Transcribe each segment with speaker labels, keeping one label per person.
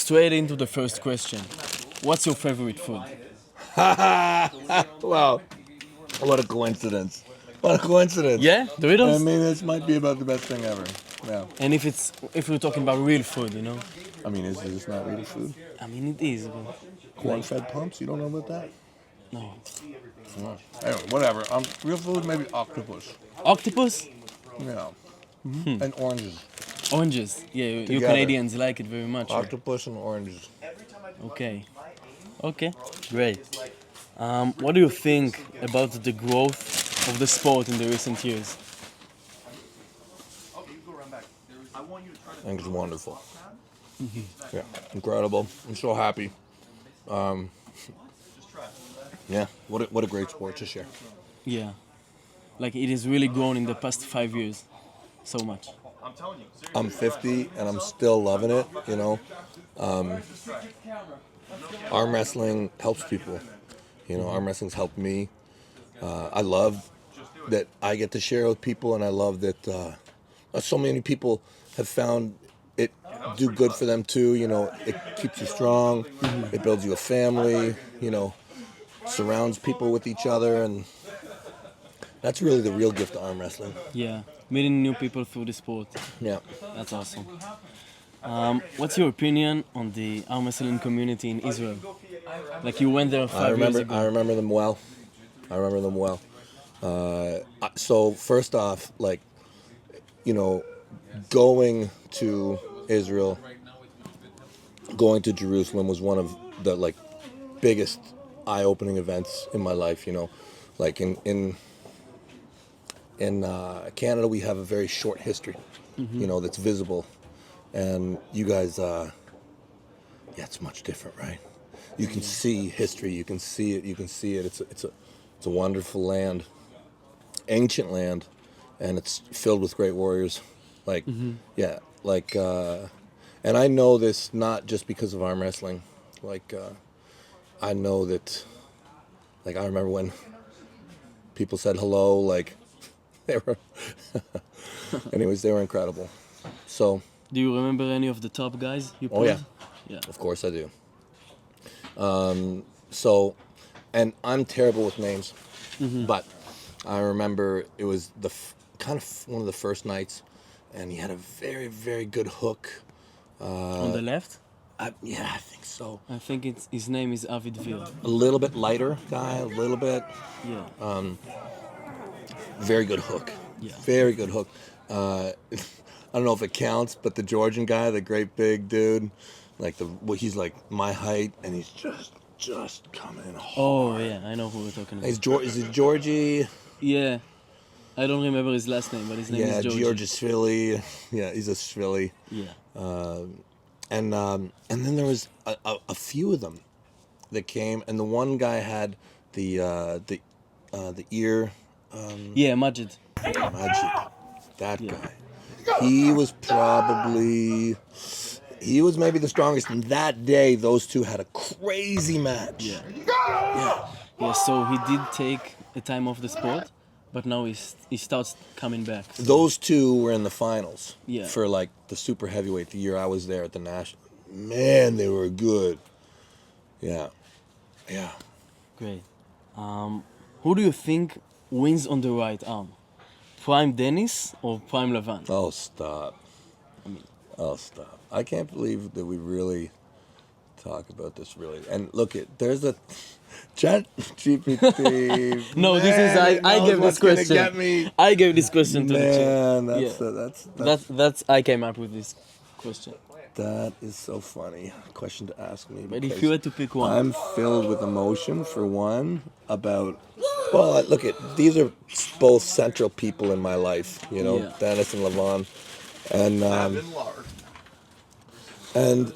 Speaker 1: straight into the first question. What's your favorite food?
Speaker 2: Wow, what a coincidence. What a coincidence.
Speaker 1: Yeah, Doritos?
Speaker 2: I mean, this might be about the best thing ever. Yeah.
Speaker 1: And if we're talking about real food, you know?
Speaker 2: I mean, is this not real food?
Speaker 1: I mean, it is. But
Speaker 2: Corn-fed pumps? You don't know about that?
Speaker 1: no.
Speaker 2: Anyway, whatever. Real food, maybe octopus.
Speaker 1: Octopus?
Speaker 2: Yeah. And oranges.
Speaker 1: Oranges. Yeah, you
Speaker 2: Together.
Speaker 1: Canadians like it very much. Right?
Speaker 2: Octopus and oranges.
Speaker 1: Okay. Okay, great. What do you think about the growth of the sport in the recent years?
Speaker 2: I think it's wonderful. Yeah, incredible. I'm so happy. Yeah, what a great sport to share.
Speaker 1: Yeah. Like it has really grown in the past 5 years. So much.
Speaker 2: I'm 50 and I'm still loving it, you know. Arm wrestling helps people. You know, arm wrestling's helped me. I love that I get to share with people, and I love that so many people have found it do good for them too. You know, it keeps you strong. It builds you a family. You know, surrounds people with each other, and that's really the real gift of arm wrestling.
Speaker 1: Yeah, meeting new people through the sport.
Speaker 2: Yeah.
Speaker 1: That's awesome. What's your opinion on the arm wrestling community in Israel? Like you went there 5 years ago.
Speaker 2: I remember them well. So first off, like, you know, going to Israel, going to Jerusalem was one of the like biggest eye-opening events in my life. You know, like in Canada, we have a very short history. You know, that's visible. And you guys, it's much different, right? You can see history, you can see it. It's a wonderful land, ancient land, and it's filled with great warriors. Like, and I know this not just because of arm wrestling. Like, I know that, like, I remember when people said hello, like, they were, anyways, they were incredible. So.
Speaker 1: Do you remember any of the top guys you played?
Speaker 2: Oh, yeah. Yeah. Of course I do. So, and I'm terrible with names, but I remember it was kind of one of the first nights, and he had a very, very good hook.
Speaker 1: On the left?
Speaker 2: I think so.
Speaker 1: I think his name is Avid Vir.
Speaker 2: A little bit lighter guy, a little bit.
Speaker 1: Yeah.
Speaker 2: Very good hook.
Speaker 1: Yeah.
Speaker 2: Very good hook. I don't know if it counts, but the Georgian guy, the great big dude, like he's like my height, and he's just coming hard.
Speaker 1: Oh yeah, I know who we're talking about.
Speaker 2: Is it Georgie?
Speaker 1: Yeah, I don't remember his last name, but his name is Georgie.
Speaker 2: Georgie Svili. Yeah, he's a Svili.
Speaker 1: Yeah.
Speaker 2: And then there was a few of them that came, and the one guy had the ear.
Speaker 1: Majid.
Speaker 2: Majid, that guy. He was maybe the strongest, and that day those two had a crazy match.
Speaker 1: Yeah, so he did take a time off the sport, but now he starts coming back. So.
Speaker 2: Those two were in the finals
Speaker 1: for
Speaker 2: like the super heavyweight the year I was there at the National. Man, they were good. Yeah.
Speaker 1: Great. Who do you think wins on the right arm? Prime Denis or Prime Levan?
Speaker 2: Oh, stop. Stop. I can't believe that we really talk about this, really. And look, there's a chat GPT.
Speaker 1: No, man, this is, I gave this question.
Speaker 2: Get me.
Speaker 1: I gave this question to the chat.
Speaker 2: Man,
Speaker 1: that's I came up with this question.
Speaker 2: That is so funny. Question to ask me.
Speaker 1: But if you had to pick one.
Speaker 2: I'm filled with emotion, for one, about... Well, look, these are both central people in my life, you know, Denis and Levan. And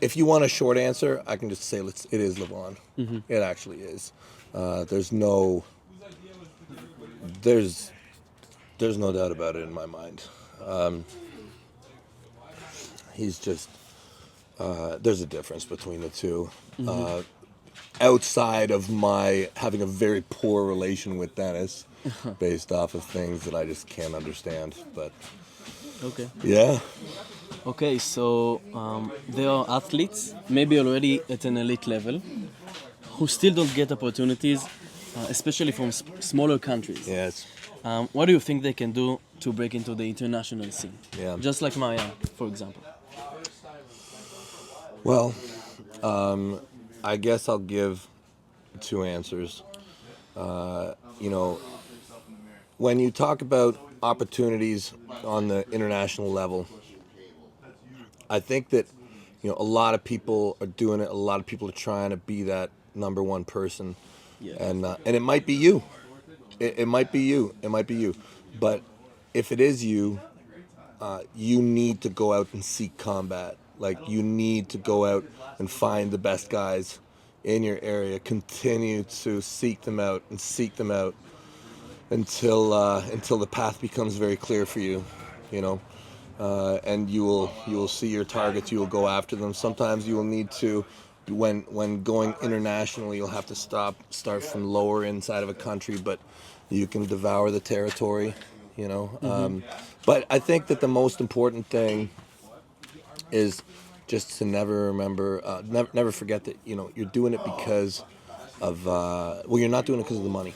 Speaker 2: if you want a short answer, I can just say it is Levan. It actually is. There's no doubt about it in my mind. He's just, there's a difference between the two. Outside of my having a very poor relation with Denis, based off of things that I just can't understand. But
Speaker 1: okay.
Speaker 2: Yeah.
Speaker 1: Okay, so there are athletes, maybe already at an elite level, who still don't get opportunities, especially from smaller countries.
Speaker 2: Yes.
Speaker 1: What do you think they can do to break into the international scene?
Speaker 2: Yeah.
Speaker 1: Just like Maya, for example.
Speaker 2: Well, I guess I'll give two answers. You know, when you talk about opportunities on the international level, I think that a lot of people are doing it. A lot of people are trying to be that number one person,
Speaker 1: Yeah.
Speaker 2: and it might be you. It might be you. It might be you. But if it is you, you need to go out and seek combat. Like you need to go out and find the best guys in your area. Continue to seek them out and seek them out until the path becomes very clear for you. You know, and you will see your targets. You will go after them. Sometimes you will need to. When going international, you'll have to start from lower inside of a country, but you can devour the territory, you know. But I think that the most important thing is just to never remember, never forget that you're doing it because of well, you're not doing it because of the money.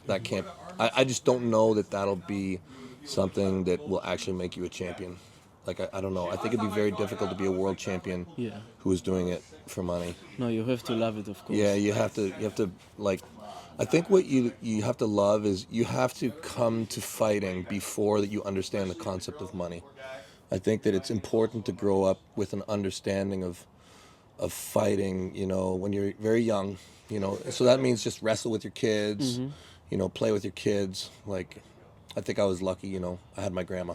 Speaker 2: That can't. I just don't know that that'll be something that will actually make you a champion. Like I don't know. I think it'd be very difficult to be a world champion
Speaker 1: Yeah.
Speaker 2: who is doing it for money.
Speaker 1: No, you have to love it, of course.
Speaker 2: Yeah, you have to like. I think what you have to love is you have to come to fighting before that you understand the concept of money. I think that it's important to grow up with an understanding of fighting, when you're very young, So that means just wrestle with your kids, play with your kids. Like, I think I was lucky, I had my grandma.